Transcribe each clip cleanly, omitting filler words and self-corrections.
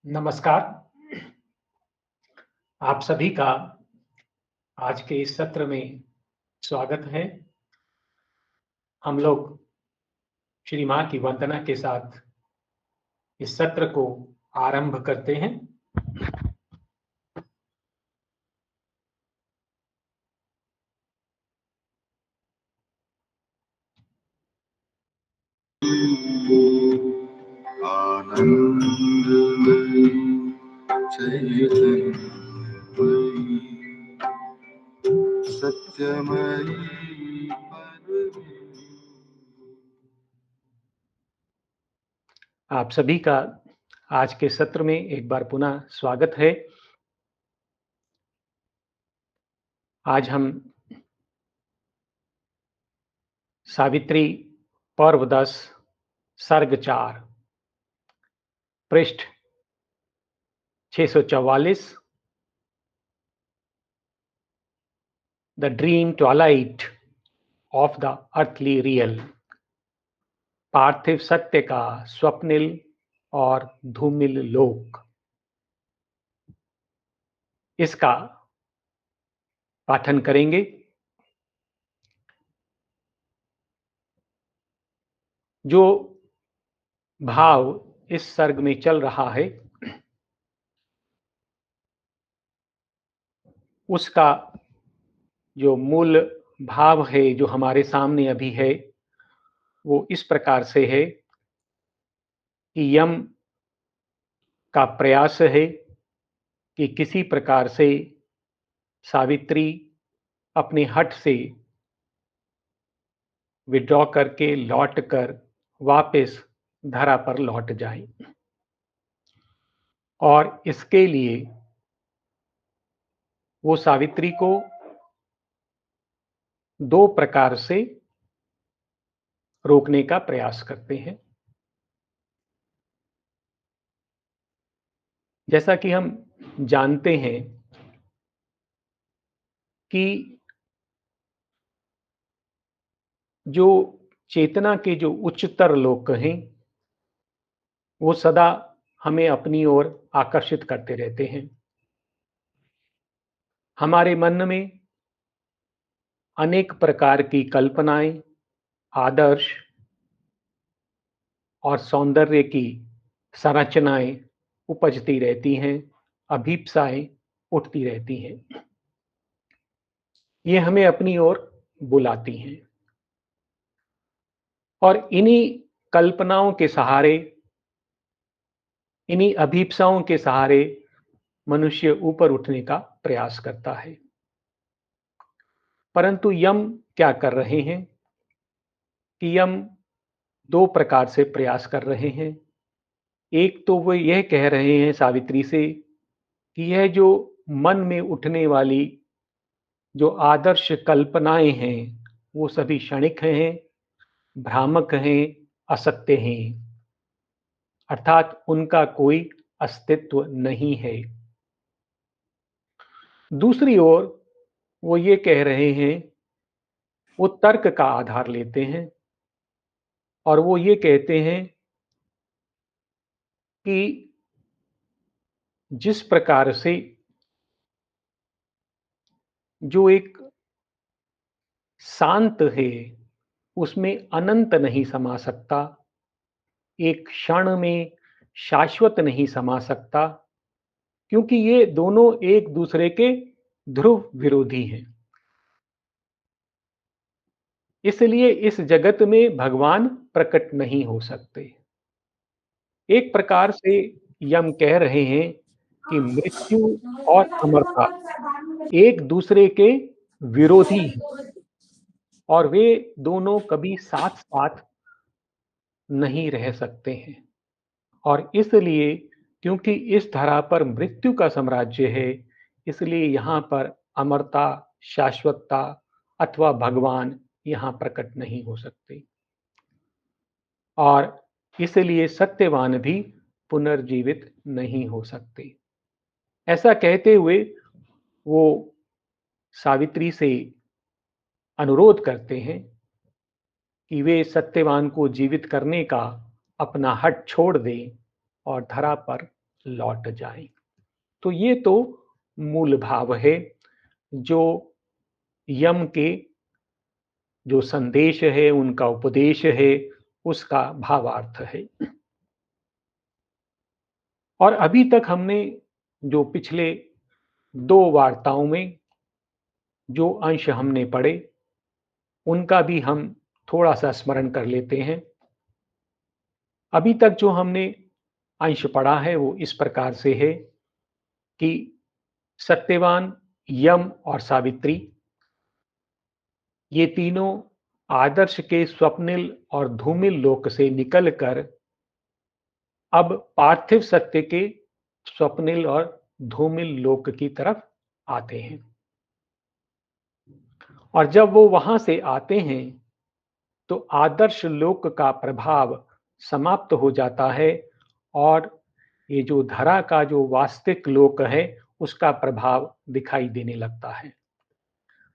नमस्कार। आप सभी का आज के इस सत्र में स्वागत है। हम लोग श्री माँ की वंदना के साथ इस सत्र को आरंभ करते हैं। आनंदमयी चैतन्यमयी सत्यमयी परमेश्वरी। आप सभी का आज के सत्र में एक बार पुनः स्वागत है। आज हम सावित्री पर्व 10 सर्ग 4 पृष्ठ 644 the dream twilight of the earthly real, पार्थिव सत्य का स्वप्निल और धूमिल लोक, इसका पाठन करेंगे। जो भाव इस सर्ग में चल रहा है उसका जो मूल भाव है जो हमारे सामने अभी है वो इस प्रकार से है कि यम का प्रयास है कि किसी प्रकार से सावित्री अपने हठ से विड्रॉ करके लौट कर वापस धरा पर लौट जाए, और इसके लिए वो सावित्री को दो प्रकार से रोकने का प्रयास करते हैं। जैसा कि हम जानते हैं कि जो चेतना के जो उच्चतर लोक हैं वो सदा हमें अपनी ओर आकर्षित करते रहते हैं। हमारे मन में अनेक प्रकार की कल्पनाएं, आदर्श और सौंदर्य की संरचनाएं उपजती रहती हैं, अभीप्साएं उठती रहती हैं। ये हमें अपनी ओर बुलाती हैं और इन्हीं कल्पनाओं के सहारे, इन्हीं अभीप्साओं के सहारे मनुष्य ऊपर उठने का प्रयास करता है। परंतु यम क्या कर रहे हैं कि यम दो प्रकार से प्रयास कर रहे हैं। एक तो वो यह कह रहे हैं सावित्री से कि यह जो मन में उठने वाली जो आदर्श कल्पनाएं हैं वो सभी क्षणिक हैं, भ्रामक हैं, असत्य हैं, अर्थात उनका कोई अस्तित्व नहीं है। दूसरी ओर वो ये कह रहे हैं, वो तर्क का आधार लेते हैं और वो ये कहते हैं कि जिस प्रकार से जो एक शांत है उसमें अनंत नहीं समा सकता, एक क्षण में शाश्वत नहीं समा सकता, क्योंकि ये दोनों एक दूसरे के ध्रुव विरोधी हैं। इसलिए इस जगत में भगवान प्रकट नहीं हो सकते। एक प्रकार से यम कह रहे हैं कि मृत्यु और अमरता एक दूसरे के विरोधी हैं और वे दोनों कभी साथ साथ नहीं रह सकते हैं। और इसलिए क्योंकि इस धरा पर मृत्यु का साम्राज्य है, इसलिए यहाँ पर अमरता, शाश्वतता अथवा भगवान यहाँ प्रकट नहीं हो सकते और इसलिए सत्यवान भी पुनर्जीवित नहीं हो सकते। ऐसा कहते हुए वो सावित्री से अनुरोध करते हैं कि वे सत्यवान को जीवित करने का अपना हठ छोड़ दें और धरा पर लौट जाएं। तो ये तो मूल भाव है जो यम के जो संदेश है, उनका उपदेश है, उसका भावार्थ है। और अभी तक हमने जो पिछले 2 वार्ताओं में जो अंश हमने पढ़े, उनका भी हम थोड़ा-सा स्मरण कर लेते हैं। अभी तक जो हमने अंश पढ़ा है वो इस प्रकार से है कि सत्यवान, यम और सावित्री ये तीनों आदर्श के स्वप्निल और धूमिल लोक से निकलकर अब पार्थिव सत्य के स्वप्निल और धूमिल लोक की तरफ आते हैं। और जब वो वहां से आते हैं तो आदर्श लोक का प्रभाव समाप्त हो जाता है और ये जो धरा का जो वास्तविक लोक है उसका प्रभाव दिखाई देने लगता है।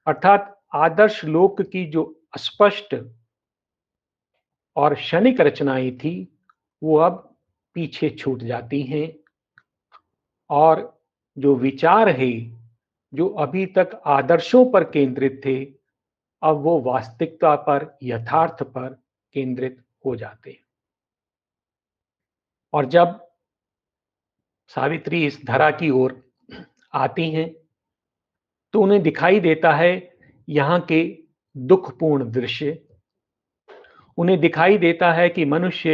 अर्थात आदर्श लोक की जो स्पष्ट और क्षणिक रचनाएं थी वो अब पीछे छूट जाती हैं और जो विचार है जो अभी तक आदर्शों पर केंद्रित थे अब वो वास्तविकता पर, यथार्थ पर केंद्रित हो जाते हैं। और जब सावित्री इस धरा की ओर आती हैं तो उन्हें दिखाई देता है यहाँ के दुखपूर्ण दृश्य। उन्हें दिखाई देता है कि मनुष्य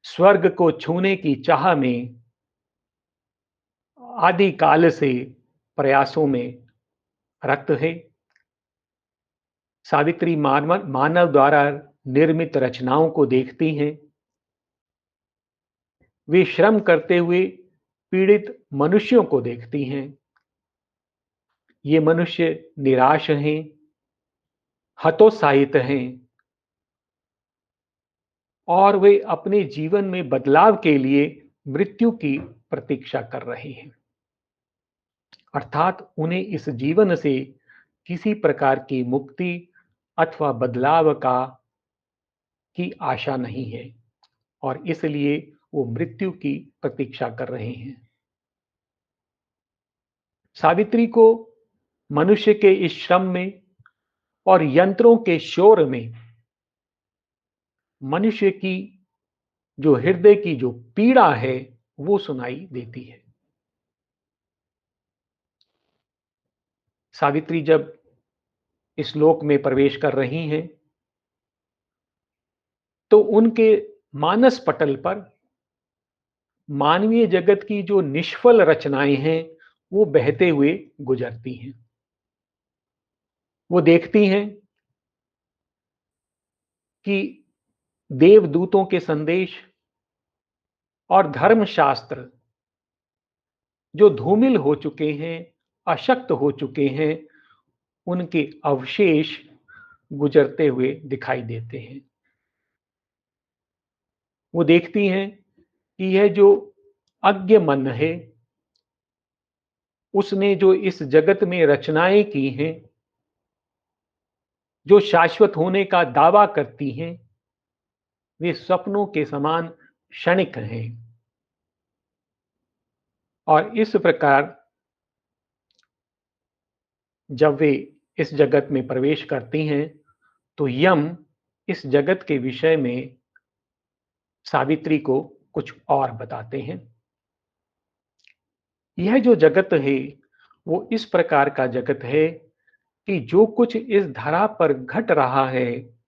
स्वर्ग को छूने की चाह में आदि काल से प्रयासों में रत है। सावित्री मानव द्वारा निर्मित रचनाओं को देखती हैं। वे श्रम करते हुए पीड़ित मनुष्यों को देखती हैं। ये मनुष्य निराश हैं, हतोत्साहित हैं और वे अपने जीवन में बदलाव के लिए मृत्यु की प्रतीक्षा कर रहे हैं। अर्थात उन्हें इस जीवन से किसी प्रकार की मुक्ति अथवा बदलाव की आशा नहीं है और इसलिए वो मृत्यु की प्रतीक्षा कर रहे हैं। सावित्री को मनुष्य के इस श्रम में और यंत्रों के शोर में मनुष्य की जो हृदय की जो पीड़ा है वो सुनाई देती है। सावित्री जब इस लोक में प्रवेश कर रही हैं तो उनके मानस पटल पर मानवीय जगत की जो निष्फल रचनाएं हैं वो बहते हुए गुजरती हैं। वो देखती हैं कि देवदूतों के संदेश और धर्मशास्त्र जो धूमिल हो चुके हैं, अशक्त हो चुके हैं, उनके अवशेष गुजरते हुए दिखाई देते हैं। वो देखती हैं कि यह जो अज्ञ मन है उसने जो इस जगत में रचनाएं की हैं जो शाश्वत होने का दावा करती हैं वे स्वप्नों के समान क्षणिक हैं। और इस प्रकार जब वे इस जगत में प्रवेश करती हैं तो यम इस जगत के विषय में सावित्री को कुछ और बताते हैं। यह जो जगत है वो इस प्रकार का जगत है कि जो कुछ इस धरा पर घट रहा है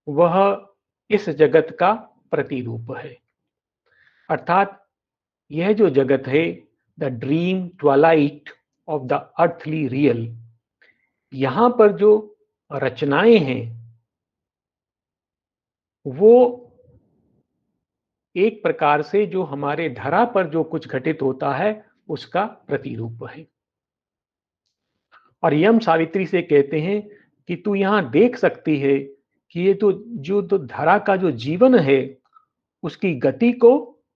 वह इस जगत का प्रतिरूप है। अर्थात यह जो जगत है the dream twilight of the earthly real, यहां पर जो रचनाएं हैं वो एक प्रकार से जो हमारे धरा पर जो कुछ घटित होता है उसका प्रतिरूप है। और यम सावित्री से कहते हैं कि तू यहां देख सकती है कि ये तो जो तो धरा का जो जीवन है उसकी गति को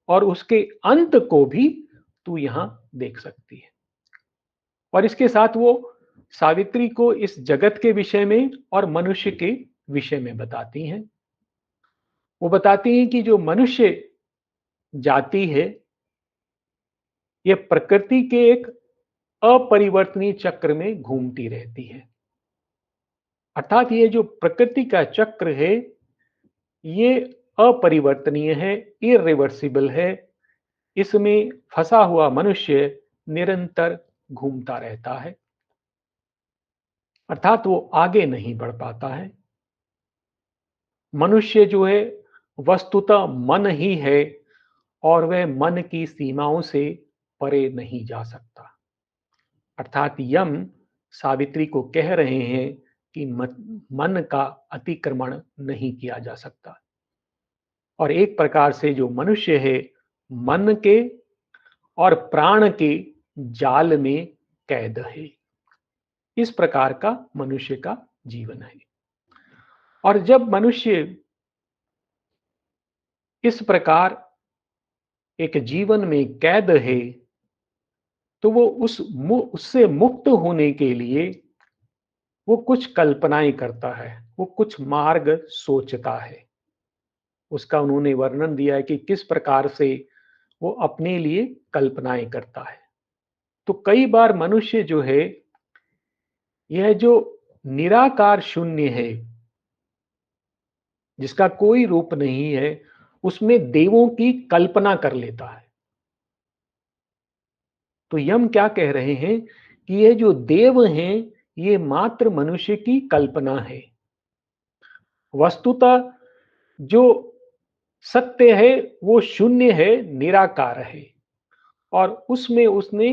और उसके अंत को भी तू यहां देख सकती है। और इसके साथ वो सावित्री को इस जगत के विषय में और मनुष्य के विषय में बताती हैं। वो बताती हैं कि जो मनुष्य जाति है ये प्रकृति के एक अपरिवर्तनीय चक्र में घूमती रहती है। अर्थात ये जो प्रकृति का चक्र है, ये अपरिवर्तनीय है, इरिवर्सिबल है। इसमें फंसा हुआ मनुष्य निरंतर घूमता रहता है, अर्थात वो आगे नहीं बढ़ पाता है। मनुष्य जो है वस्तुतः मन ही है और वह मन की सीमाओं से परे नहीं जा सकता। अर्थात यम सावित्री को कह रहे हैं कि मन का अतिक्रमण नहीं किया जा सकता और एक प्रकार से जो मनुष्य है मन के और प्राण के जाल में कैद है। इस प्रकार का मनुष्य का जीवन है और जब मनुष्य इस प्रकार एक जीवन में कैद है तो वो उससे मुक्त होने के लिए वो कुछ कल्पनाएं करता है, वो कुछ मार्ग सोचता है। उसका उन्होंने वर्णन दिया है कि किस प्रकार से वो अपने लिए कल्पनाएं करता है। तो कई बार मनुष्य जो है, यह जो निराकार शून्य है, जिसका कोई रूप नहीं है, उसमें देवों की कल्पना कर लेता है। तो यम क्या कह रहे हैं कि ये जो देव हैं, ये मात्र मनुष्य की कल्पना है। वस्तुतः जो सत्य है वो शून्य है, निराकार है और उसमें उसने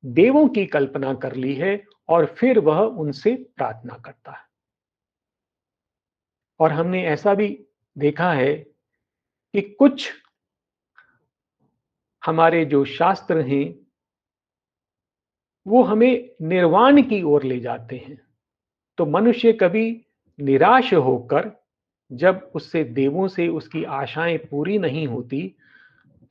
देवों की कल्पना कर ली है और फिर वह उनसे प्रार्थना करता है। और हमने ऐसा भी देखा है कि कुछ हमारे जो शास्त्र हैं वो हमें निर्वाण की ओर ले जाते हैं। तो मनुष्य कभी निराश होकर, जब उससे देवों से उसकी आशाएं पूरी नहीं होती,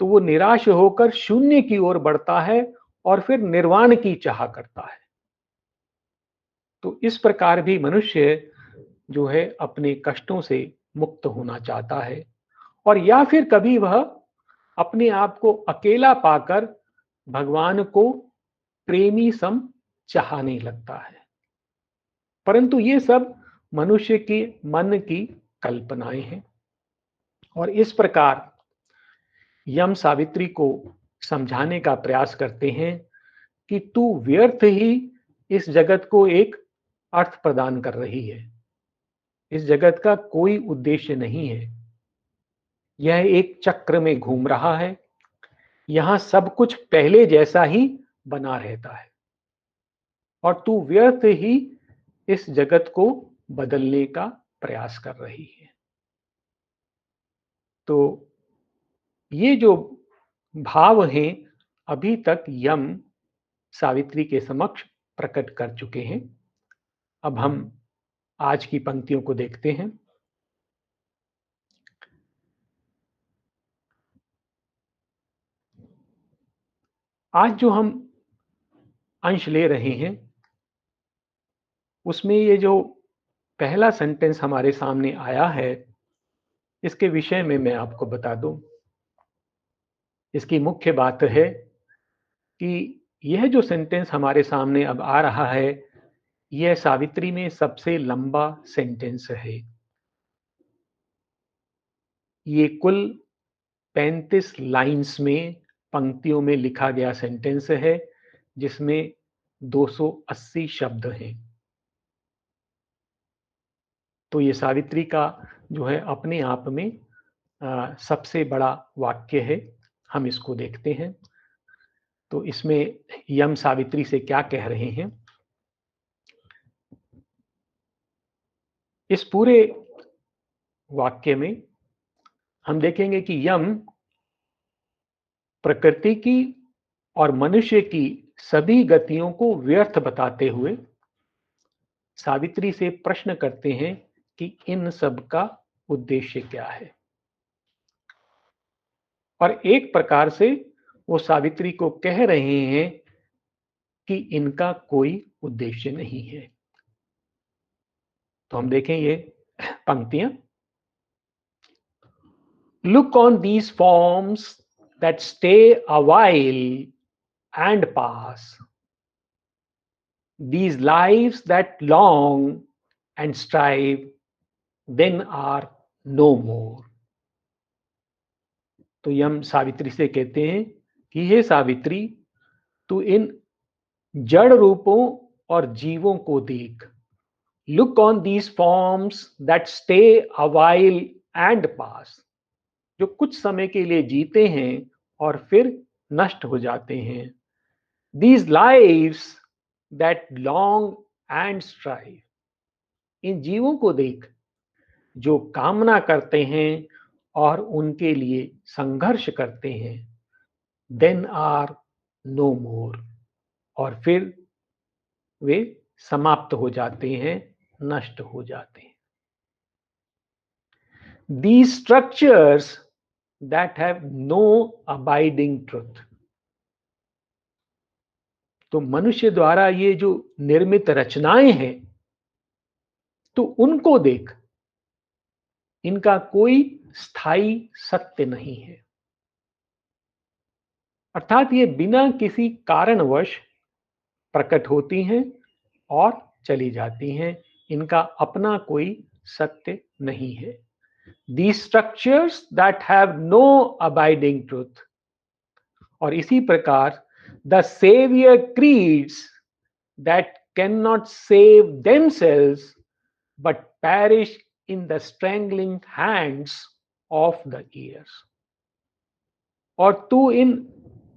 तो वो निराश होकर शून्य की ओर बढ़ता है और फिर निर्वाण की चाह करता है। तो इस प्रकार भी मनुष्य जो है अपने कष्टों से मुक्त होना चाहता है और या फिर कभी वह अपने आप को अकेला पाकर भगवान को प्रेमी सम चाहने लगता है। परंतु ये सब मनुष्य के मन की कल्पनाएं हैं और इस प्रकार यम सावित्री को समझाने का प्रयास करते हैं कि तू व्यर्थ ही इस जगत को एक अर्थ प्रदान कर रही है। इस जगत का कोई उद्देश्य नहीं है। यह एक चक्र में घूम रहा है। यहां सब कुछ पहले जैसा ही बना रहता है और तू व्यर्थ ही इस जगत को बदलने का प्रयास कर रही है। तो ये जो भाव हैं अभी तक यम सावित्री के समक्ष प्रकट कर चुके हैं। अब हम आज की पंक्तियों को देखते हैं। आज जो हम अंश ले रहे हैं उसमें ये जो पहला सेंटेंस हमारे सामने आया है, इसके विषय में मैं आपको बता दूं। इसकी मुख्य बात है कि यह जो सेंटेंस हमारे सामने अब आ रहा है, यह सावित्री में सबसे लंबा सेंटेंस है। ये कुल 35 लाइन्स में, पंक्तियों में लिखा गया सेंटेंस है, जिसमें 280 शब्द हैं। तो ये सावित्री का जो है अपने आप में सबसे बड़ा वाक्य है। हम इसको देखते हैं। तो इसमें यम सावित्री से क्या कह रहे हैं। इस पूरे वाक्य में हम देखेंगे कि यम प्रकृति की और मनुष्य की सभी गतियों को व्यर्थ बताते हुए सावित्री से प्रश्न करते हैं कि इन सब का उद्देश्य क्या है। और एक प्रकार से वो सावित्री को कह रहे हैं कि इनका कोई उद्देश्य नहीं है। तो हम देखें ये पंक्तियां। Look on these forms that stay a while and pass, these lives that long and strive, then are no more. तो यम सावित्री से कहते हैं कि हे सावित्री, तू इन जड़ रूपों और जीवों को देख। Look on these forms that stay a while and pass, जो कुछ समय के लिए जीते हैं और फिर नष्ट हो जाते हैं। These lives that long and strive, इन जीवों को देख जो कामना करते हैं और उनके लिए संघर्ष करते हैं। देन आर नो मोर, और फिर वे समाप्त हो जाते हैं, नष्ट हो जाते हैं। These structures that have no abiding truth, तो मनुष्य द्वारा ये जो निर्मित रचनाएं हैं, तो उनको देख, इनका कोई स्थायी सत्य नहीं है। अर्थात ये बिना किसी कारणवश प्रकट होती हैं और चली जाती हैं, इनका अपना कोई सत्य नहीं है। These structures that have no abiding truth, और इसी प्रकार the savior creeds that cannot save themselves but perish in the strangling hands of the ears, और तू इन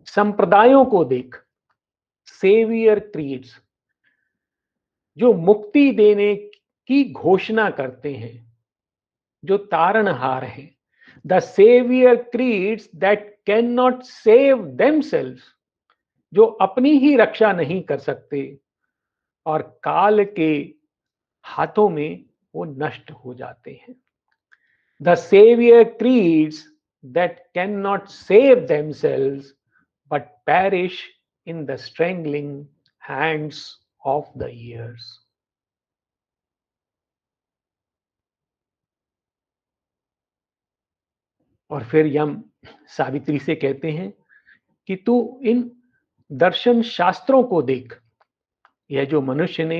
संप्रदायों को देख, सेवियर क्रीड्स, जो मुक्ति देने की घोषणा करते हैं, जो तारणहार हैं। The saviour creeds that can not save themselves, जो अपनी ही रक्षा नहीं कर सकते और काल के हाथों में वो नष्ट हो जाते हैं। The saviour creeds that can not save themselves but perish in the strangling hands of the years. और फिर यम सावित्री से कहते हैं कि तू इन दर्शन शास्त्रों को देख, यह जो मनुष्य ने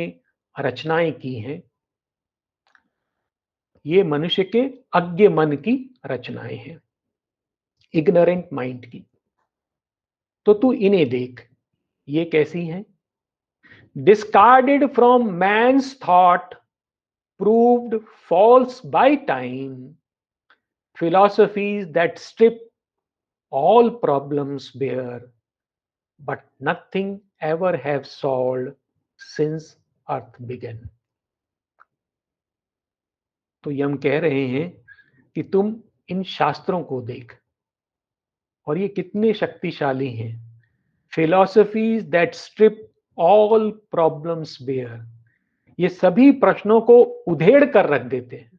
रचनाएं की हैं, ये मनुष्य के अज्ञ मन की रचनाएं हैं, इग्नोरेंट माइंड की। तो तू इन्हें देख, ये कैसी हैं? Discarded from man's thought, proved false by time, philosophies that strip all problems bare, but nothing ever have solved since earth began. तो यम कह रहे हैं कि तुम इन शास्त्रों को देख, और ये कितने शक्तिशाली हैं। Philosophies that strip all problems bare, ये सभी प्रश्नों को उधेड़ कर रख देते हैं।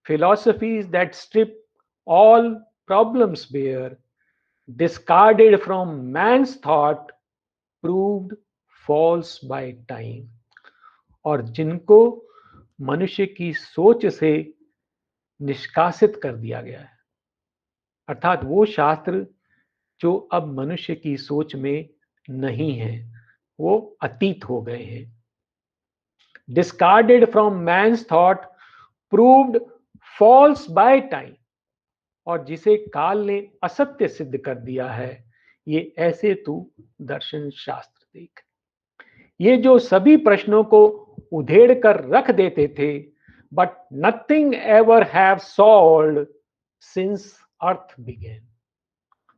Philosophies that strip all problems bare, discarded from man's thought, proved false by time, और जिनको मनुष्य की सोच से निष्कासित कर दिया गया है। अर्थात वो शास्त्र जो अब मनुष्य की सोच में नहीं है, वो अतीत हो गए हैं। Discarded from man's thought, proved false by time, और जिसे काल ने असत्य सिद्ध कर दिया है, ये ऐसे तू दर्शन शास्त्र देख। ये जो सभी प्रश्नों को उधेड़ कर रख देते थे, but nothing ever have solved since earth began,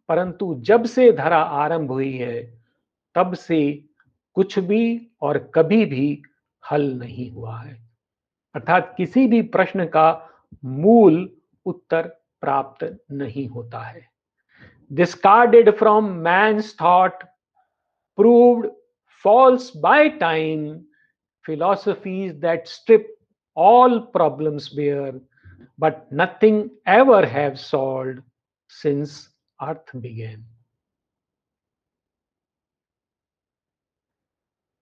परंतु जब से धरा आरंभ हुई है, तब से कुछ भी और कभी भी हल नहीं हुआ है। अर्थात किसी भी प्रश्न का मूल उत्तर प्राप्त नहीं होता है। Discarded from man's thought, proved false by time, philosophies that strip all problems bare, but nothing ever have solved since earth began.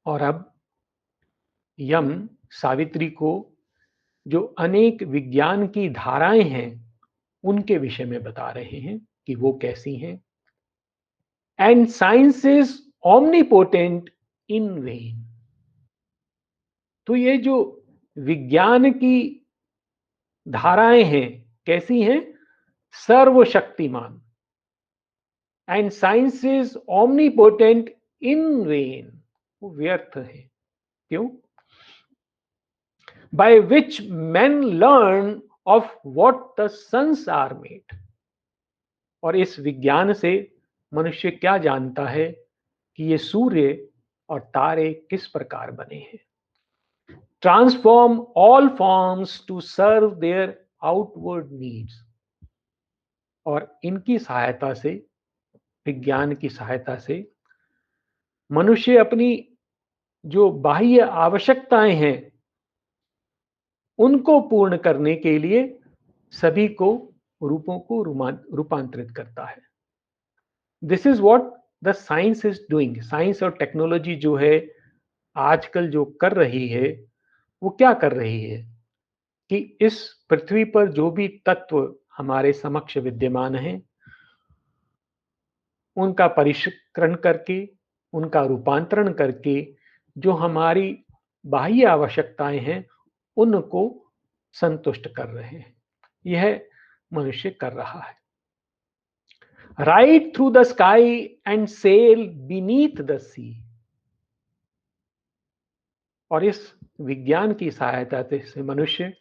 और अब यम सावित्री को जो अनेक विज्ञान की धाराएं हैं, उनके विषय में बता रहे हैं कि वो कैसी हैं। And science is omnipotent in when. तो ये जो विज्ञान की धाराएं हैं कैसी हैं? सर्वशक्तिमान। And science is omnipotent in when, वो व्यर्थ है। क्यों? By which men learn of what the suns are made। और इस विज्ञान से मनुष्य क्या जानता है कि ये सूर्य और तारे किस प्रकार बने हैं। Transform all forms to serve their outward needs. और इनकी सहायता से, विज्ञान की सहायता से मनुष्य अपनी जो बाह्य आवश्यकताएं हैं उनको पूर्ण करने के लिए सभी को रूपों को रूपांतरित करता है। This is what the science is doing. Science और टेक्नोलॉजी जो है आजकल जो कर रही है वो क्या कर रही है कि इस पृथ्वी पर जो भी तत्व हमारे समक्ष विद्यमान हैं उनका परिष्करण करके, उनका रूपांतरण करके जो हमारी बाह्य आवश्यकताएं हैं उनको संतुष्ट कर रहे हैं। यह मनुष्य कर रहा है। Ride through the sky and sail beneath the sea. और इस विज्ञान की सहायता से मनुष्य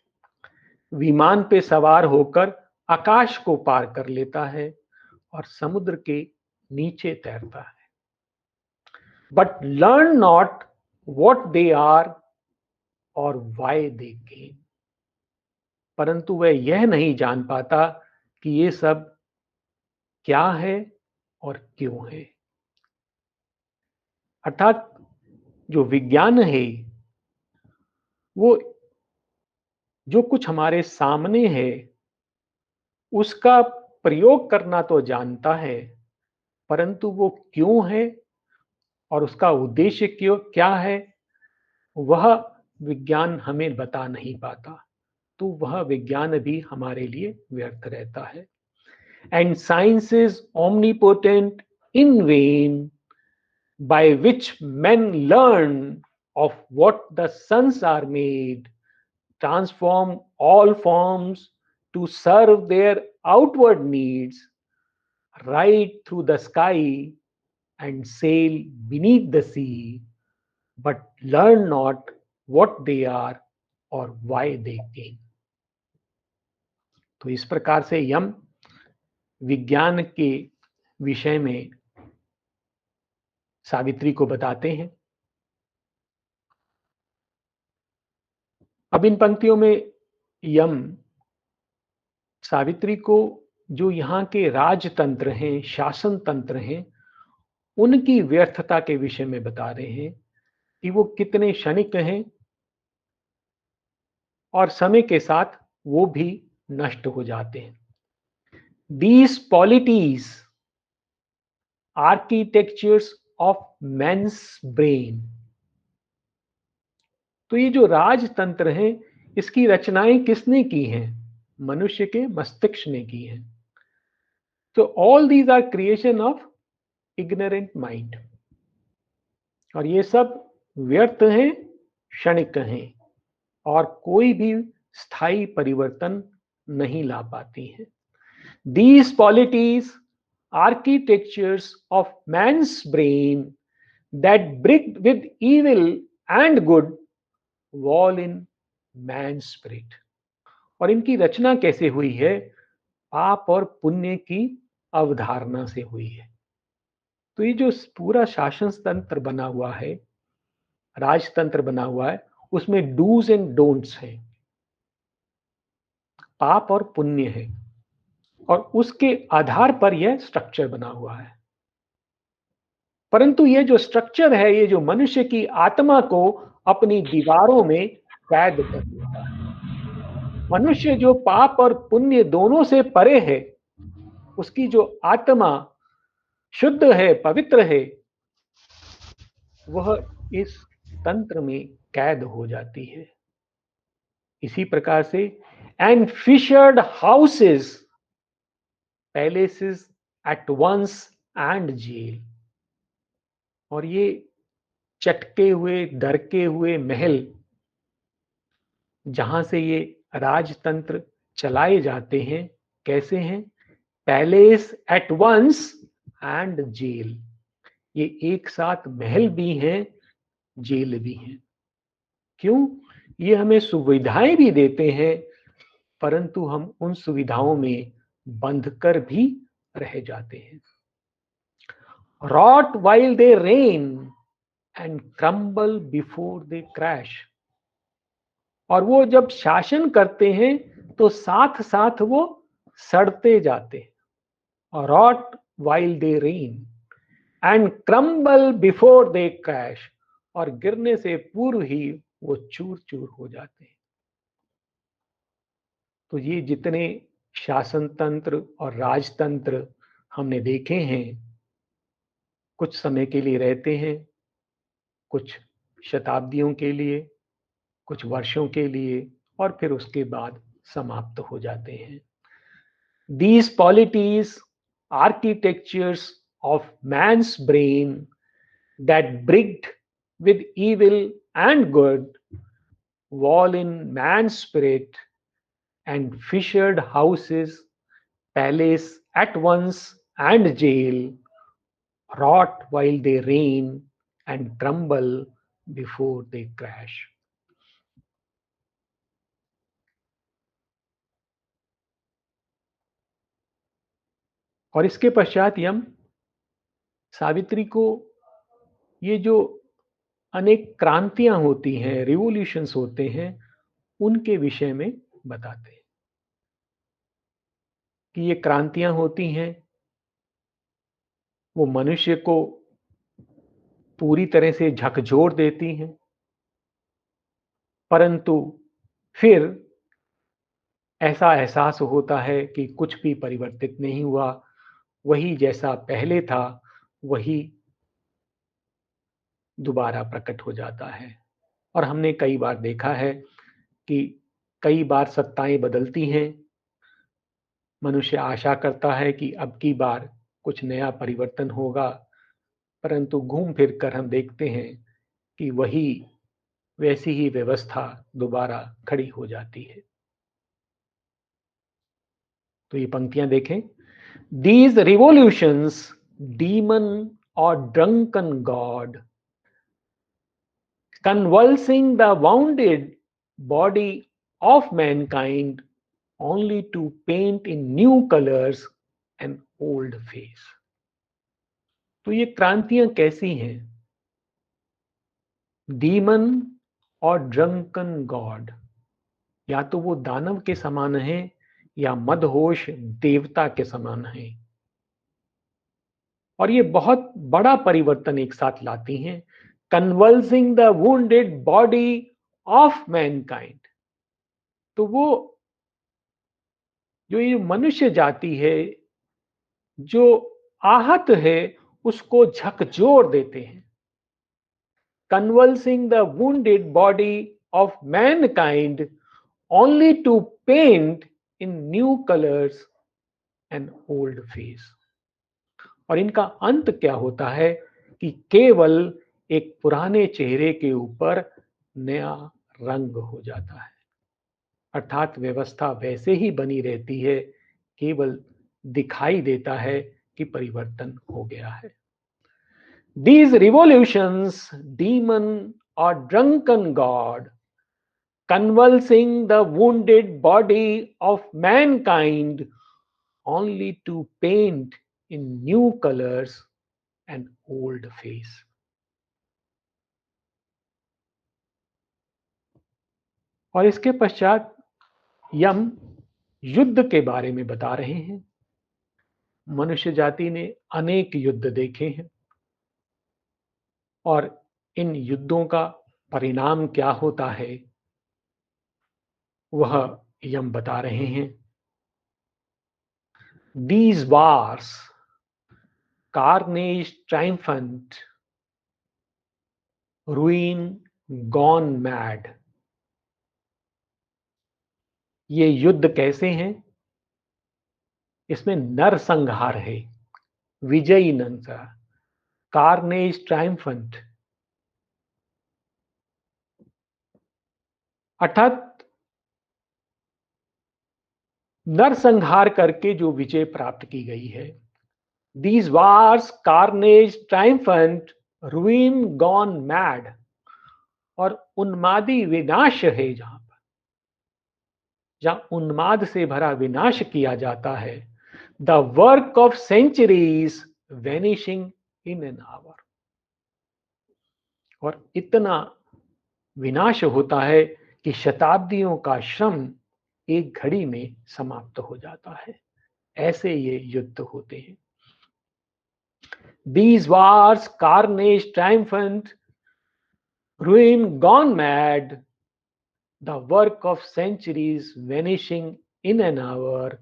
विमान पे सवार होकर आकाश को पार कर लेता है और समुद्र के नीचे तैरता है। But learn not what they are और व्हाई दे केम। परंतु वह यह नहीं जान पाता कि ये सब क्या है और क्यों है। अर्थात जो विज्ञान है वो जो कुछ हमारे सामने है उसका प्रयोग करना तो जानता है, परंतु वो क्यों है और उसका उद्देश्य क्यों क्या है वह विज्ञान हमें बता नहीं पाता। तो वह विज्ञान भी हमारे लिए व्यर्थ रहता है। And science is omnipotent in when by which men learn of what the suns are made, transform all forms to serve their outward needs, ride through the sky and sail beneath the sea, but learn not what they are or why they came। तो इस प्रकार से यम विज्ञान के विषय में सावित्री को बताते हैं। अब इन पंक्तियों में यम सावित्री को जो यहाँ के राजतंत्र हैं, शासन तंत्र हैं, उनकी व्यर्थता के विषय में बता रहे हैं कि वो कितने क्षणिक हैं और समय के साथ वो भी नष्ट हो जाते हैं। These polities, architectures of men's brain। तो ये जो राजतंत्र हैं इसकी रचनाएं किसने की हैं? मनुष्य के मस्तिष्क ने की हैं। तो all these are creation of ignorant mind. और ये सब व्यर्थ हैं, क्षणिक हैं और कोई भी स्थायी परिवर्तन नहीं ला पाती हैं। These polities, architectures of man's brain that bricked with evil and good wall in man's spirit। और इनकी रचना कैसे हुई है? पाप और पुण्य की अवधारणा से हुई है। तो ये जो पूरा शासन तंत्र बना हुआ है, राजतंत्र बना हुआ है, उसमें डूज एंड डोंट्स है, पाप और पुण्य है और उसके आधार पर यह स्ट्रक्चर बना हुआ है। परंतु ये जो स्ट्रक्चर है ये जो मनुष्य की आत्मा को अपनी दीवारों में कैद कर देता है। मनुष्य जो पाप और पुण्य दोनों से परे है, उसकी जो आत्मा शुद्ध है, पवित्र है, वह इस तंत्र में कैद हो जाती है। इसी प्रकार से and fissured houses, palaces at once and jail। और ये चटके हुए, दरके हुए महल जहां से ये राजतंत्र चलाए जाते हैं, कैसे हैं? Palace at once and jail. ये एक साथ महल भी हैं, जेल भी हैं। क्यों? ये हमें सुविधाएं भी देते हैं, परंतु हम उन सुविधाओं में बंध कर भी रह जाते हैं। Rot while they reign and crumble before they crash. और वो जब शासन करते हैं तो साथ साथ वो सड़ते जाते हैं। Rot while they reign and crumble before they crash. और गिरने से पूर्व ही वो चूर चूर हो जाते हैं। तो ये जितने शासन तंत्र और राजतंत्र हमने देखे हैं, कुछ समय के लिए रहते हैं, कुछ शताब्दियों के लिए, कुछ वर्षों के लिए, और फिर उसके बाद समाप्त हो जाते हैं। These polities, architectures of man's brain that brigged with evil and good, wall in man's spirit, and fissured houses, palace at once and jail, rot while they reign and crumble before they crash। और इसके पश्चात यम सावित्री को ये जो अनेक क्रांतियां होती हैं, revolutions होते हैं, उनके विषय में बताते हैं कि ये क्रांतियां होती हैं, वो मनुष्य को पूरी तरह से झकझोर देती हैं, परंतु फिर ऐसा एहसास होता है कि कुछ भी परिवर्तित नहीं हुआ, वही जैसा पहले था वही दोबारा प्रकट हो जाता है। और हमने कई बार देखा है कि कई बार सत्ताएं बदलती हैं, मनुष्य आशा करता है कि अब की बार कुछ नया परिवर्तन होगा, परंतु घूम फिर कर हम देखते हैं कि वही वैसी ही व्यवस्था दोबारा खड़ी हो जाती है। तो ये पंक्तियां देखें। These revolutions, demon or drunken god, convulsing the wounded body of mankind only to paint in new colors an old face। तो ये क्रांतियां कैसी हैं? डीमन और ड्रंकन गॉड, या तो वो दानव के समान है या मदहोश देवता के समान है। और ये बहुत बड़ा परिवर्तन एक साथ लाती हैं। Convulsing the wounded body of mankind. तो वो जो ये मनुष्य जाति है, जो आहत है, उसको झकझोर देते हैं। Convulsing the wounded body of mankind only to paint in new colors an old face। और इनका अंत क्या होता है कि केवल एक पुराने चेहरे के ऊपर नया रंग हो जाता है। अर्थात व्यवस्था वैसे ही बनी रहती है, केवल दिखाई देता है कि परिवर्तन हो गया है। These revolutions, demon or drunken god, convulsing the wounded body of mankind only to paint in new colors an old face। और इसके पश्चात यम युद्ध के बारे में बता रहे हैं। मनुष्य जाति ने अनेक युद्ध देखे हैं और इन युद्धों का परिणाम क्या होता है वह यम बता रहे हैं। These wars, carnage triumphant, ruin gone mad। ये युद्ध कैसे हैं? इसमें नरसंहार है, विजयी नंसा, कार्नेज ट्रायम्फंट, अर्थात नरसंहार करके जो विजय प्राप्त की गई है। These wars, carnage, triumphant, ruin gone mad, और उन्मादी विनाश है जहां उन्माद से भरा विनाश किया जाता है। The work of centuries vanishing in an hour, और इतना विनाश होता है कि शताब्दियों का श्रम एक घड़ी में समाप्त हो जाता है। ऐसे ये युद्ध होते हैं। These wars, carnage, triumphant, ruin gone mad, the work of centuries vanishing in an hour,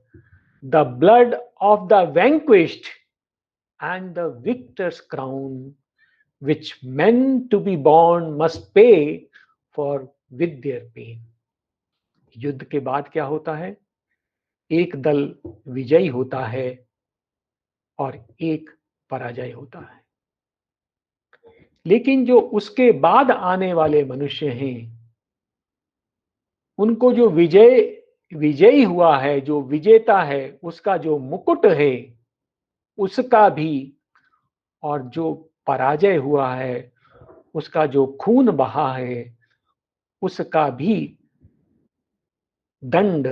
the blood of the vanquished and the victor's crown, which men to be born must pay for with their pain. युद्ध के बाद क्या होता है? एक दल विजयी होता है और एक पराजय होता है। लेकिन जो उसके बाद आने वाले मनुष्य हैं, उनको जो विजयी हुआ है, जो विजेता है, उसका जो मुकुट है, उसका भी, और जो पराजय हुआ है, उसका जो खून बहा है, उसका भी दंड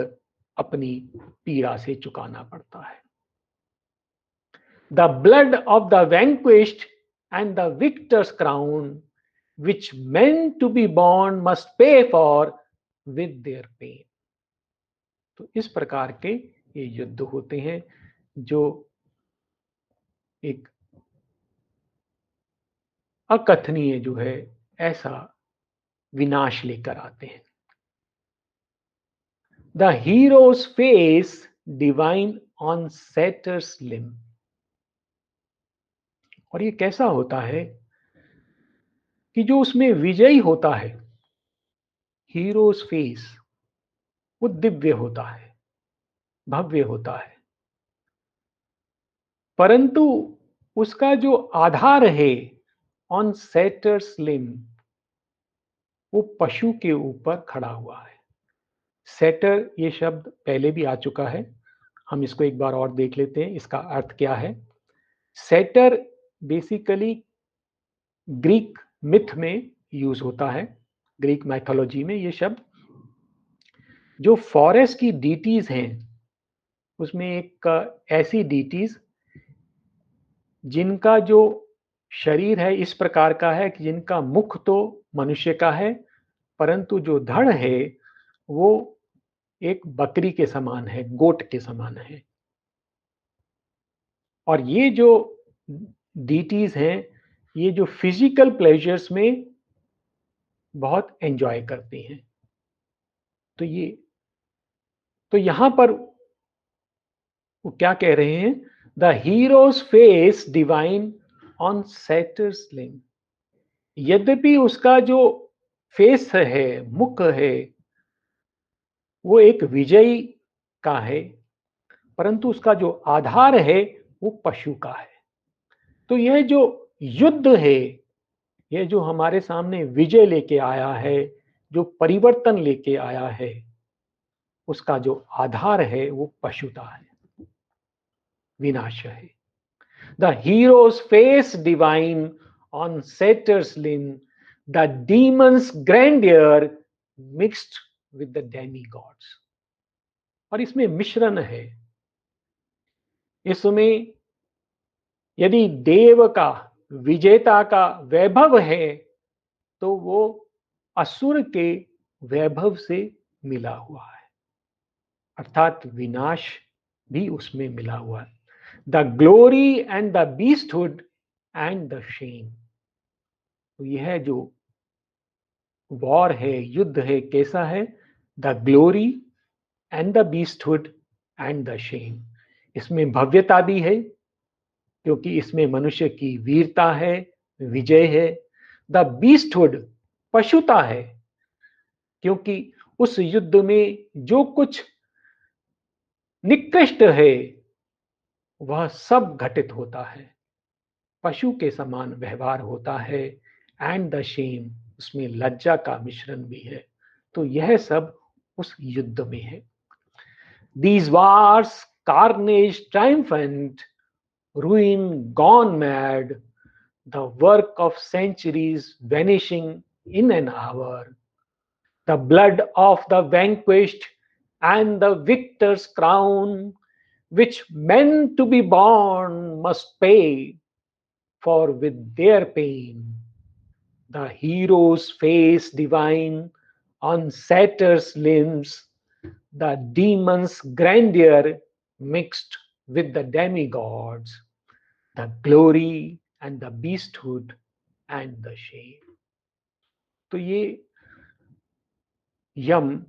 अपनी पीड़ा से चुकाना पड़ता है। The blood of the vanquished and the victor's crown which men to be born must pay for with their pain. तो इस प्रकार के ये युद्ध होते हैं जो एक अकथनीय जो है ऐसा विनाश लेकर आते हैं। The hero's face divine on satyr's limb, और ये कैसा होता है कि जो उसमें विजयी होता है, हीरोज फेस, वो दिव्य होता है, भव्य होता है, परंतु उसका जो आधार है ऑन सेटर्स लिम्ब, वो पशु के ऊपर खड़ा हुआ है। सेटर ये शब्द पहले भी आ चुका है, हम इसको एक बार और देख लेते हैं, इसका अर्थ क्या है। सेटर बेसिकली ग्रीक मिथ में यूज होता है, ग्रीक माइथोलॉजी में ये शब्द। जो फॉरेस्ट की डीटीज हैं, उसमें एक ऐसी डीटीज जिनका जो शरीर है इस प्रकार का है कि जिनका मुख तो मनुष्य का है, परंतु जो धड़ है वो एक बकरी के समान है, गोट के समान है। और ये जो डीटीज हैं, ये जो फिजिकल प्लेजर्स में बहुत एंजॉय करती हैं। तो यहां पर वो क्या कह रहे हैं? The hero's face divine on satyr's limb, यद्यपि उसका जो फेस है, मुख है, वो एक विजयी का है, परंतु उसका जो आधार है वो पशु का है। तो यह जो युद्ध है, यह जो हमारे सामने विजय लेके आया है, जो परिवर्तन लेके आया है, उसका जो आधार है वो पशुता है, विनाश है। The hero's face divine on satyr's limb, the demon's grandeur mixed with the demigod's, और इसमें मिश्रण है। इसमें यदि देव का, विजेता का वैभव है, तो वो असुर के वैभव से मिला हुआ है, अर्थात विनाश भी उसमें मिला हुआ है। The glory and the beasthood and the shame, तो यह जो वॉर है, युद्ध है, कैसा है? The glory and the beasthood and the shame, इसमें भव्यता भी है क्योंकि इसमें मनुष्य की वीरता है, विजय है। द बीस्टहुड, पशुता है, क्योंकि उस युद्ध में जो कुछ निकृष्ट है वह सब घटित होता है, पशु के समान व्यवहार होता है, एंड द शेम, उसमें लज्जा का मिश्रण भी है। तो यह सब उस युद्ध में है। These wars, carnage triumphant, ruin gone mad, the work of centuries vanishing in an hour, the blood of the vanquished and the victor's crown, which men to be born must pay, for with their pain the hero's face divine on satyr's limbs, the demon's grandeur mixed with the demigods, the glory and the beasthood and the shame. तो ये यम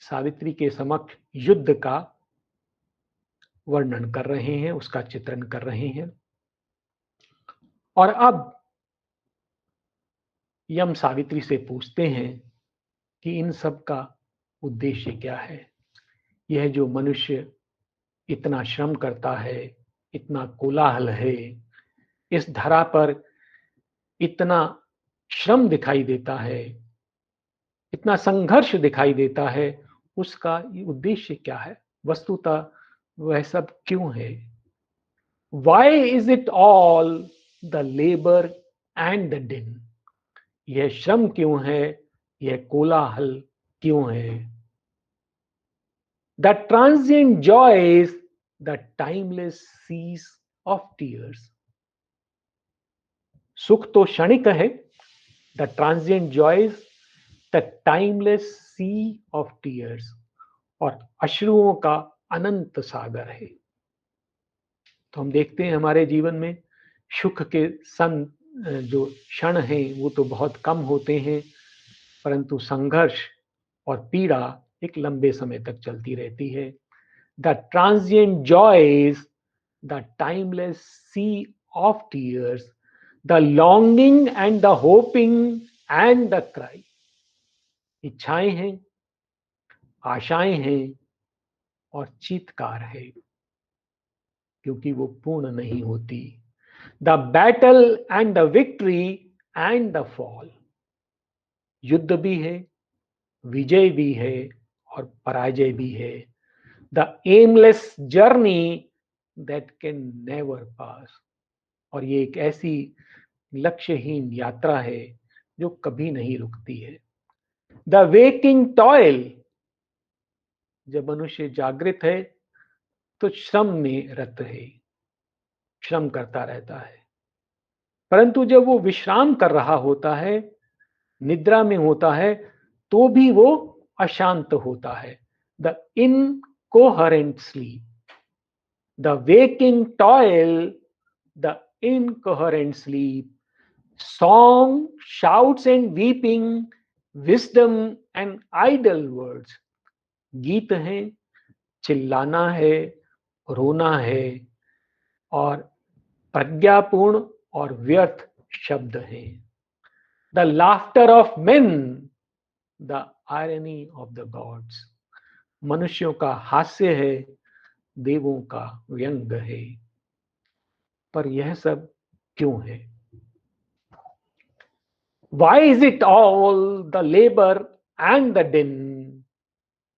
सावित्री के समक्ष युद्ध का वर्णन कर रहे हैं, उसका चित्रण कर रहे हैं। और अब यम सावित्री से पूछते हैं कि इन सब का उद्देश्य क्या है। यह जो मनुष्य इतना श्रम करता है, इतना कोलाहल है, इस धरा पर इतना श्रम दिखाई देता है, इतना संघर्ष दिखाई देता है, उसका उद्देश्य क्या है? वस्तुतः वह सब क्यों है? Why is it all the labor and the din? यह श्रम क्यों है? यह कोलाहल क्यों है? The transient joys, the timeless seas of tears. सुख तो क्षणिक है, the transient joys, the timeless sea of tears, और अश्रुओं का अनंत सागर है। तो हम देखते हैं हमारे जीवन में सुख के जो क्षण हैं वो तो बहुत कम होते हैं, परंतु संघर्ष और पीड़ा एक लंबे समय तक चलती रहती है। The transient joys, the timeless sea of tears, the longing and the hoping and the cry. इच्छाएं हैं, आशाएं हैं और चीत्कार है, क्योंकि वो पूर्ण नहीं होती। The battle and the victory and the fall. युद्ध भी है, विजय भी है और पराजय भी है। The aimless journey that can never pass. और ये एक ऐसी लक्ष्यहीन यात्रा है जो कभी नहीं रुकती है। The waking toil, जब मनुष्य जागृत है तो श्रम में रत है, श्रम करता रहता है, परंतु जब वो विश्राम कर रहा होता है, निद्रा में होता है, तो भी वो अशांत होता है। The incoherent sleep, the waking toil, the incoherent sleep, song, shouts and weeping, wisdom and idle words. गीत हैं, चिल्लाना है, रोना है और प्रज्ञापूर्ण और व्यर्थ शब्द हैं। The laughter of men, the irony of the gods. मनुष्यों का हास्य है, देवों का व्यंग है। पर यह सब क्यों है? Why is it all the labor and the din,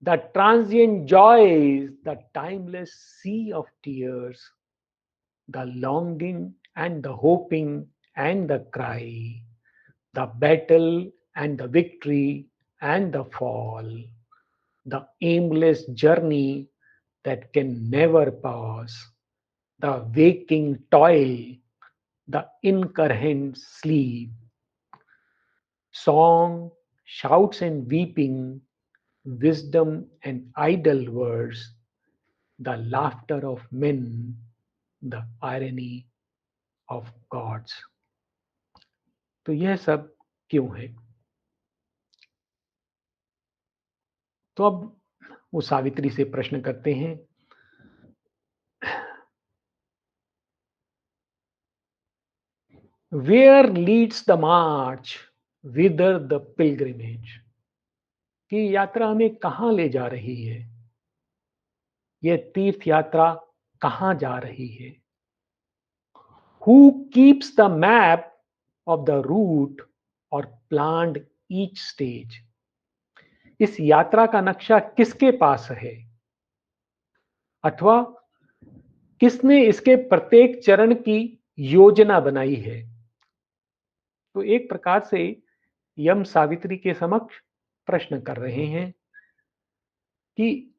the transient joys, the timeless sea of tears, the longing and the hoping and the cry, the battle and the victory and the fall, the aimless journey that can never pass, the waking toil, the incoherent sleep, song, shouts and weeping, wisdom and idle words, the laughter of men, the irony of gods. तो यह सब क्यों है? तो अब वो सावित्री से प्रश्न करते हैं, Where leads the march, whither the pilgrimage? कि यात्रा हमें कहाँ ले जा रही है? यह तीर्थ यात्रा कहाँ जा रही है? Who keeps the map of the route और प्लान्ड ईच स्टेज? इस यात्रा का नक्शा किसके पास है? अथवा किसने इसके प्रत्येक चरण की योजना बनाई है? तो एक प्रकार से यम सावित्री के समक्ष प्रश्न कर रहे हैं कि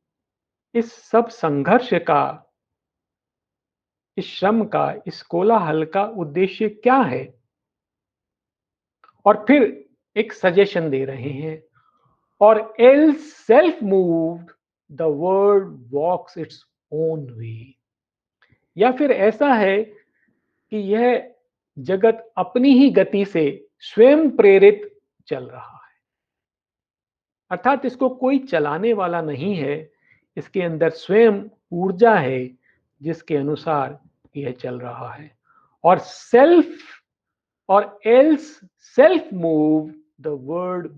इस सब संघर्ष का, इस श्रम का, इस कोलाहल का उद्देश्य क्या है? और फिर एक सजेशन दे रहे हैं, और else self moved the world walks its own way. या फिर ऐसा है कि यह जगत अपनी ही गति से स्वयं प्रेरित चल रहा है, अर्थात इसको कोई चलाने वाला नहीं है, इसके अंदर स्वयं ऊर्जा है जिसके अनुसार यह चल रहा है। और सेल्फ, और else self move the world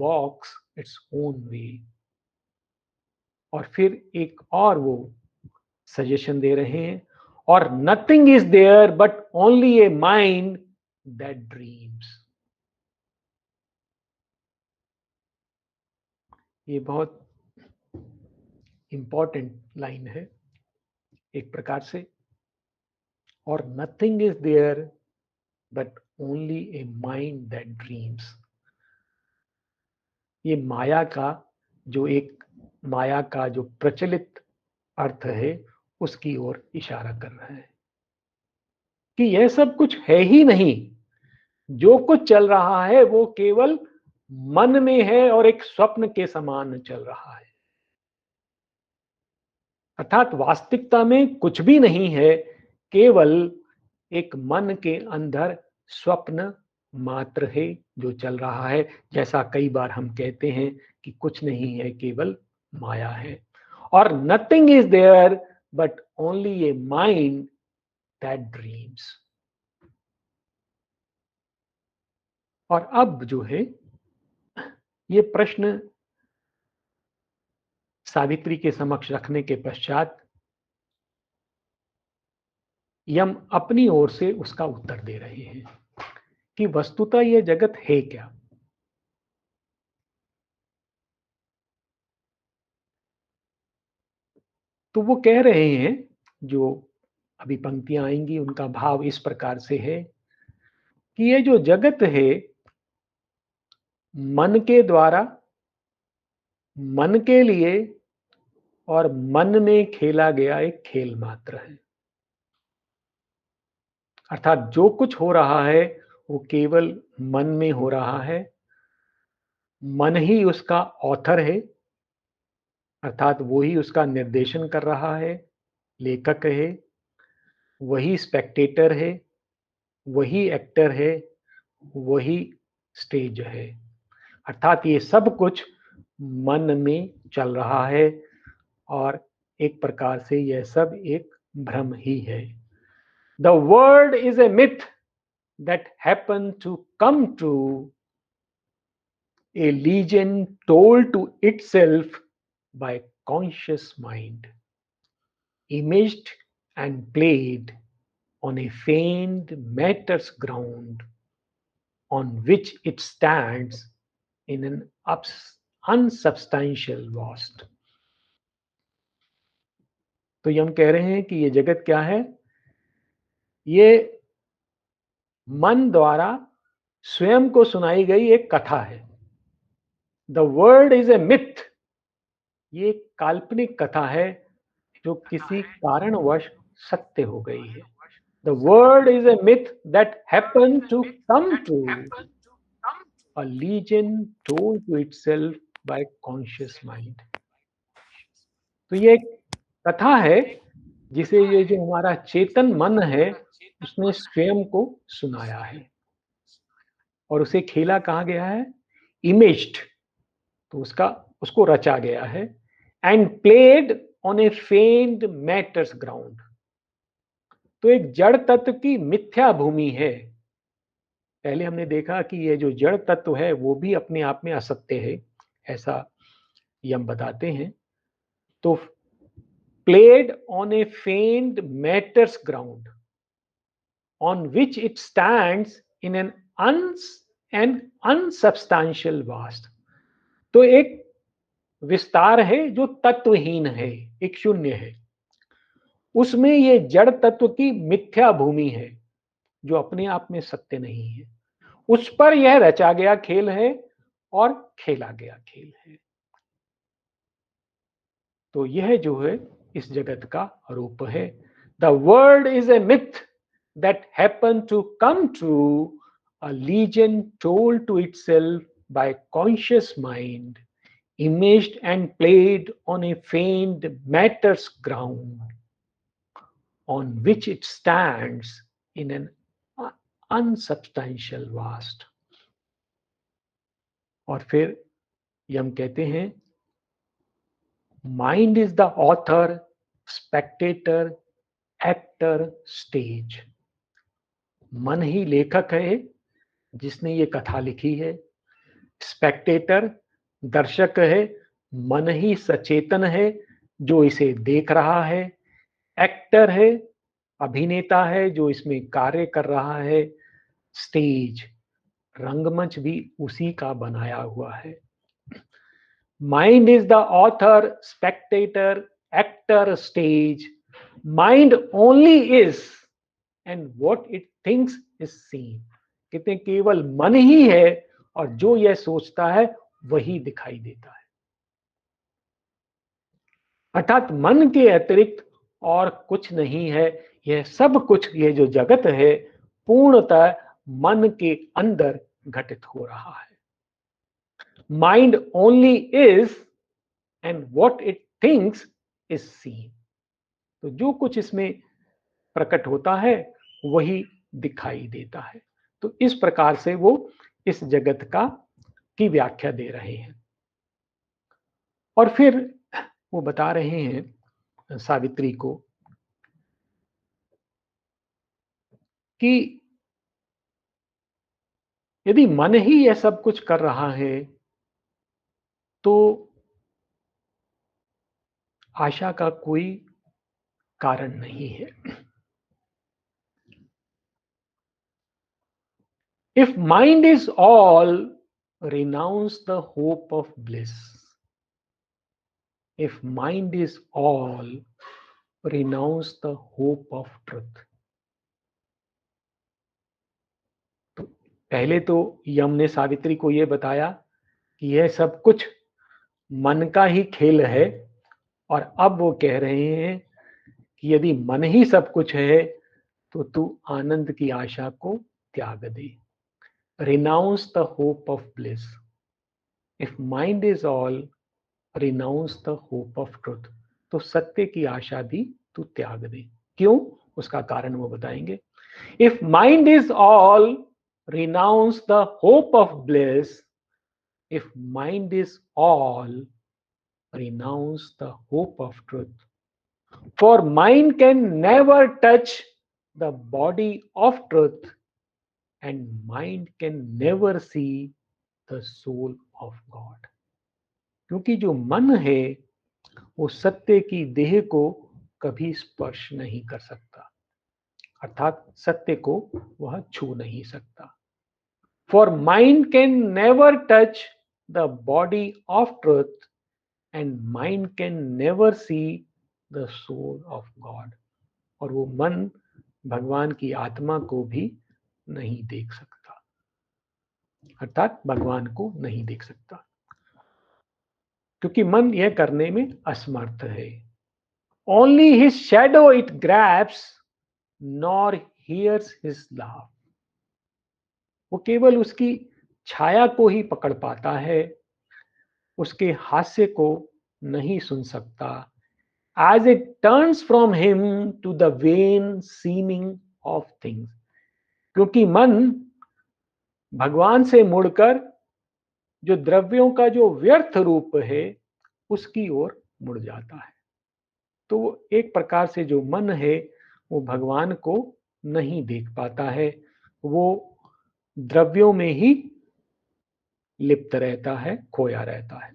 walks its own way. और फिर एक और वो सजेशन दे रहे हैं, और nothing is there but only a mind that dreams. ये बहुत इंपॉर्टेंट लाइन है एक प्रकार से। और nothing is there but only a mind that dreams. ये माया का जो प्रचलित अर्थ है उसकी ओर इशारा कर रहा है कि यह सब कुछ है ही नहीं, जो कुछ चल रहा है वो केवल मन में है और एक स्वप्न के समान चल रहा है। अर्थात वास्तविकता में कुछ भी नहीं है, केवल एक मन के अंदर स्वप्न मात्र है जो चल रहा है। जैसा कई बार हम कहते हैं कि कुछ नहीं है, केवल माया है। और nothing is there but only a mind that dreams. और अब जो है ये प्रश्न सावित्री के समक्ष रखने के पश्चात यम अपनी ओर से उसका उत्तर दे रहे हैं कि वस्तुतः यह जगत है क्या। तो वो कह रहे हैं, जो अभी पंक्तियां आएंगी उनका भाव इस प्रकार से है कि ये जो जगत है मन के द्वारा, मन के लिए और मन में खेला गया एक खेल मात्र है। अर्थात जो कुछ हो रहा है वो केवल मन में हो रहा है। मन ही उसका ऑथर है, अर्थात वो ही उसका निर्देशन कर रहा है, लेखक है, वही स्पेक्टेटर है, वही एक्टर है, वही स्टेज है। अर्थात ये सब कुछ मन में चल रहा है, और एक प्रकार से यह सब एक भ्रम ही है। The world is a myth that happen to come true, a legend told to itself by conscious mind, imaged and played on a feigned matter's ground, on which it stands in an unsubstantial vast। तो ये हम कह रहे हैं कि ये जगत क्या है? ये मन द्वारा स्वयं को सुनाई गई एक कथा है। The world is a myth, ये एक काल्पनिक कथा है जो किसी कारणवश सत्य हो गई है। The world is a myth that happen to come true, a legend told to itself by conscious mind. तो ये एक कथा है जिसे ये जो हमारा चेतन मन है उसने स्वयं को सुनाया है, और उसे खेला कहाँ गया है? इमेज्ड, तो उसको रचा गया है। And played on a fiend matter's ground, तो एक जड़ तत्व की मिथ्या भूमि है। पहले हमने देखा कि ये जो जड़ तत्व है वो भी अपने आप में असत्य है, ऐसा ये हम बताते हैं। तो played on a faint matter's ground, on which it stands in an unsubstantial vast. तो एक विस्तार है जो तत्वहीन है, एक शून्य है। उसमें ये जड़ तत्व की मिथ्या भूमि है, जो अपने आप में सत्य नहीं है। उस पर यह रचा गया खेल है और खेला गया खेल है। तो यह जो है इस जगत का रूप है। The world is a myth that happen to come true, a legend told to itself by conscious mind, imaged and played on a faint matter's ground, on which it stands in an unsubstantial vast. और फिर यम कहते हैं, mind is the author, Spectator, actor, stage. मन ही लेखक है जिसने ये कथा लिखी है। स्पेक्टेटर दर्शक है, मन ही सचेतन है जो इसे देख रहा है। एक्टर है, अभिनेता है जो इसमें कार्य कर रहा है। स्टेज, रंगमंच भी उसी का बनाया हुआ है। Mind is the author, Spectator, actor, stage. Mind only is and what it thinks is seen. कहते हैं केवल मन ही है और जो यह सोचता है वही दिखाई देता है। अर्थात मन के अतिरिक्त और कुछ नहीं है। यह सब कुछ, ये जो जगत है, पूर्णतः मन के अंदर घटित हो रहा है। Mind only is and what it thinks is seen. तो जो कुछ इसमें प्रकट होता है वही दिखाई देता है। तो इस प्रकार से वो इस जगत का की व्याख्या दे रहे हैं। और फिर वो बता रहे हैं सावित्री को कि यदि मन ही यह सब कुछ कर रहा है तो आशा का कोई कारण नहीं है। If mind is all, renounce the hope of bliss. If mind is all, renounce the hope of truth. तो पहले तो यम ने सावित्री को यह बताया कि यह सब कुछ मन का ही खेल है, और अब वो कह रहे हैं कि यदि मन ही सब कुछ है तो तू आनंद की आशा को त्याग दे। Renounce the hope of bliss. If mind is all, renounce the hope of truth. तो सत्य की आशा भी तू त्याग दे। क्यों? उसका कारण वो बताएंगे। If mind is all, renounce the hope of bliss. If mind is all, renounce the hope of truth. For mind can never touch the body of truth, and mind can never see the soul of God. क्योंकि जो मन है वो सत्य की देह को कभी स्पर्श नहीं कर सकता, अर्थात सत्य को वह छू नहीं सकता। For mind can never touch the body of truth, and mind can never see the soul of God. और वो मन भगवान की आत्मा को भी नहीं देख सकता, अर्थात भगवान को नहीं देख सकता, क्योंकि मन यह करने में असमर्थ है। Only his shadow it grabs, nor hears his laugh. वो केवल उसकी छाया को ही पकड़ पाता है, उसके हास्य को नहीं सुन सकता। As it turns from him to the vain seeming of things. क्योंकि मन भगवान से मुड़कर जो द्रव्यों का जो व्यर्थ रूप है उसकी ओर मुड़ जाता है। तो एक प्रकार से जो मन है वो भगवान को नहीं देख पाता है, वो द्रव्यों में ही लिप्त रहता है, खोया रहता है।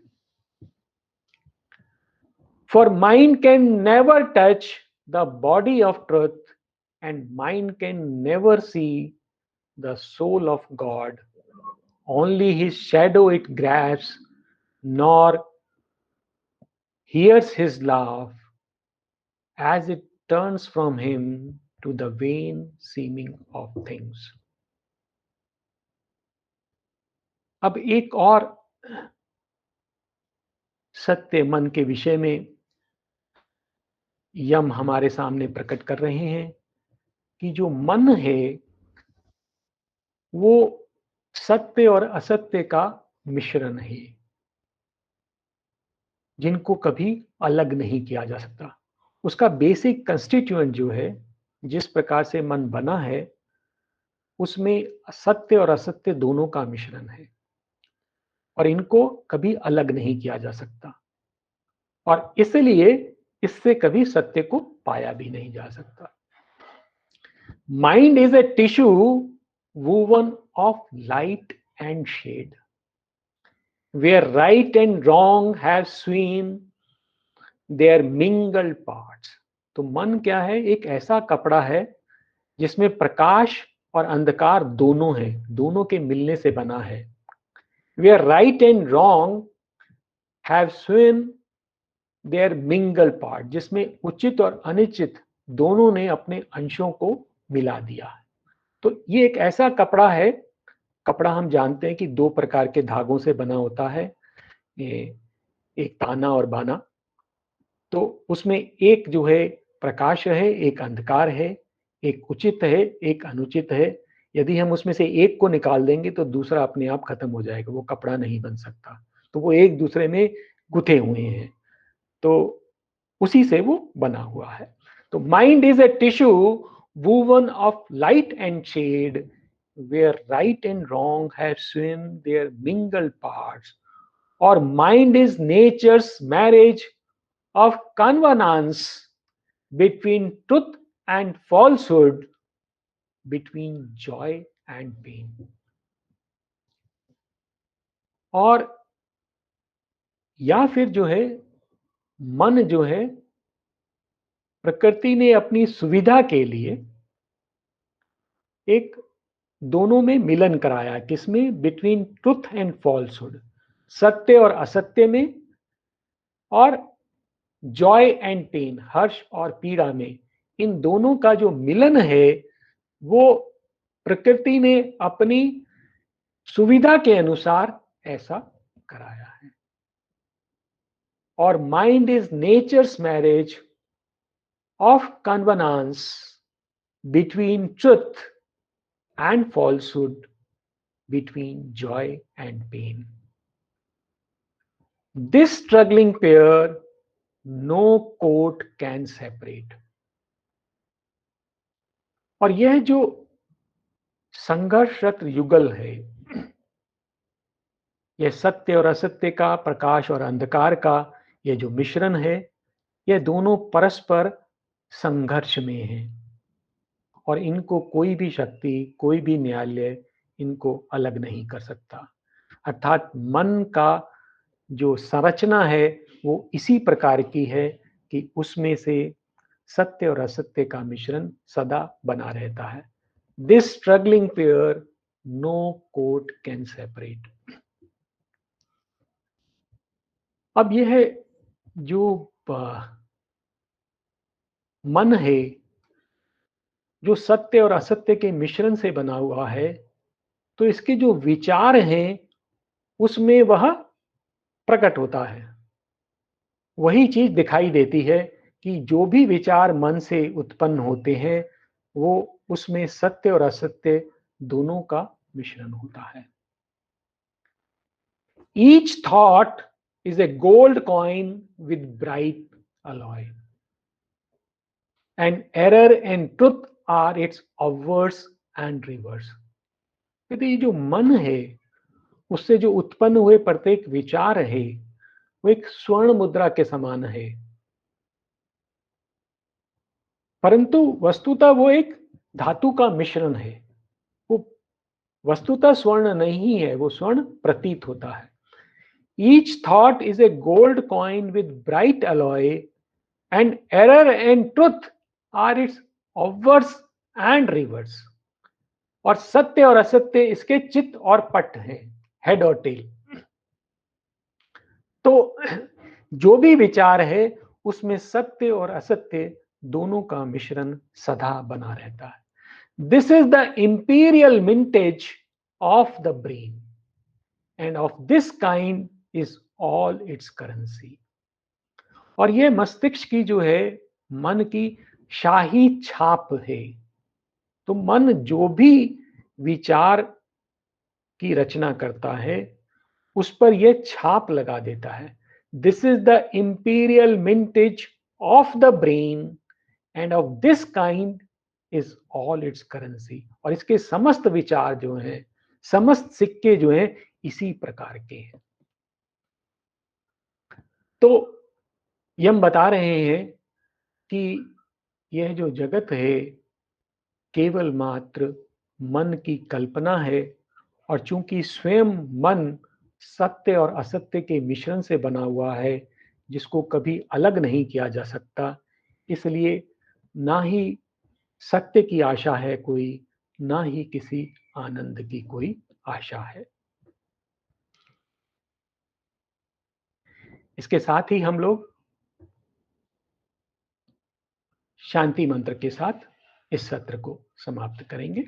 For mind can never touch the body of truth, and mind can never see the soul of God. Only his shadow it grasps, nor hears his laugh as it turns from him to the vain seeming of things. अब एक और सत्य मन के विषय में यम हमारे सामने प्रकट कर रहे हैं कि जो मन है वो सत्य और असत्य का मिश्रण है, जिनको कभी अलग नहीं किया जा सकता। उसका बेसिक कंस्टिट्यूएंट जो है, जिस प्रकार से मन बना है, उसमें सत्य और असत्य दोनों का मिश्रण है और इनको कभी अलग नहीं किया जा सकता और इसलिए इससे कभी सत्य को पाया भी नहीं जा सकता। Mind is a tissue woven of light and shade, where right and wrong have swim their mingled parts। तो मन क्या है? एक ऐसा कपड़ा है जिसमें प्रकाश और अंधकार दोनों हैं, दोनों के मिलने से बना है। where right and wrong have swim their mingled part, जिसमें उचित और अनुचित दोनों ने अपने अंशों को मिला दिया है। तो ये एक ऐसा कपड़ा है, कपड़ा हम जानते हैं कि दो प्रकार के धागों से बना होता है, ये एक ताना और बाना। तो उसमें एक जो है प्रकाश है, एक अंधकार है, एक उचित है, एक अनुचित है। यदि हम उसमें से एक को निकाल देंगे तो दूसरा अपने आप खत्म हो जाएगा, वो कपड़ा नहीं बन सकता। तो वो एक दूसरे में गुथे हुए हैं, तो उसी से वो बना हुआ है। तो mind is a tissue woven of light and shade, where right and wrong have swim their mingled parts, or mind is nature's marriage of convenance between truth and falsehood, between joy and pain। और या फिर जो है मन जो है प्रकृति ने अपनी सुविधा के लिए एक दोनों में मिलन कराया। किसमें? बिटवीन ट्रुथ एंड फॉल्सहुड, सत्य और असत्य में, और जॉय एंड पेन, हर्ष और पीड़ा में। इन दोनों का जो मिलन है वो प्रकृति ने अपनी सुविधा के अनुसार ऐसा कराया है। और mind is nature's marriage of convenience between truth and falsehood, between joy and pain। This struggling pair no court can separate। और यह जो संघर्षरत युगल है, यह सत्य और असत्य का, प्रकाश और अंधकार का यह जो मिश्रण है, यह दोनों परस्पर संघर्ष में हैं और इनको कोई भी शक्ति, कोई भी न्यायालय इनको अलग नहीं कर सकता। अर्थात मन का जो संरचना है वो इसी प्रकार की है कि उसमें से सत्य और असत्य का मिश्रण सदा बना रहता है। This struggling pair no court can separate. अब यह जो मन है जो सत्य और असत्य के मिश्रण से बना हुआ है, तो इसके जो विचार हैं उसमें वह प्रकट होता है। वही चीज दिखाई देती है कि जो भी विचार मन से उत्पन्न होते हैं वो उसमें सत्य और असत्य दोनों का मिश्रण होता है। Each thought is a gold coin with bright alloy, and error and truth are its obverse and reverse। तो ये जो मन है उससे जो उत्पन्न हुए प्रत्येक विचार है वो एक स्वर्ण मुद्रा के समान है, परंतु वस्तुतः वो एक धातु का मिश्रण है। वो वस्तुतः स्वर्ण नहीं है, वो स्वर्ण प्रतीत होता है। Each thought is a gold coin with bright alloy, and error and truth are its obverse and reverse. और सत्य और असत्य इसके चित्त और पट हैं, हेड और टेल। तो जो भी विचार है उसमें सत्य और असत्य दोनों का मिश्रण सदा बना रहता है। This is the imperial mintage of the brain, end of this kind is all it's currency. और ये मस्तिष्क की जो है मन की शाही छाप है। तो मन जो भी विचार की रचना करता है उस पर यह छाप लगा देता है। This is the imperial mintage of the brain, end of this kind is all it's currency. और इसके समस्त विचार जो हैं, समस्त सिक्के जो हैं, इसी प्रकार के हैं। तो ये हम बता रहे हैं कि यह जो जगत है केवल मात्र मन की कल्पना है, और चूंकि स्वयं मन सत्य और असत्य के मिश्रण से बना हुआ है जिसको कभी अलग नहीं किया जा सकता, इसलिए ना ही सत्य की आशा है कोई, ना ही किसी आनंद की कोई आशा है। इसके साथ ही हम लोग शांति मंत्र के साथ इस सत्र को समाप्त करेंगे।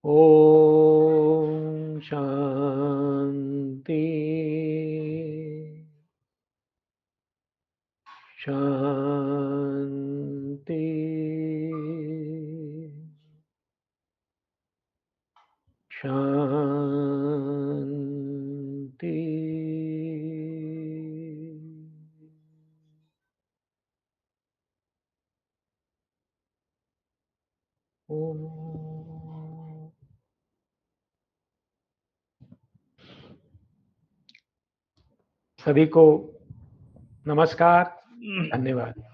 ओम शांति शांति शांति। ओम। सभी को नमस्कार, धन्यवाद।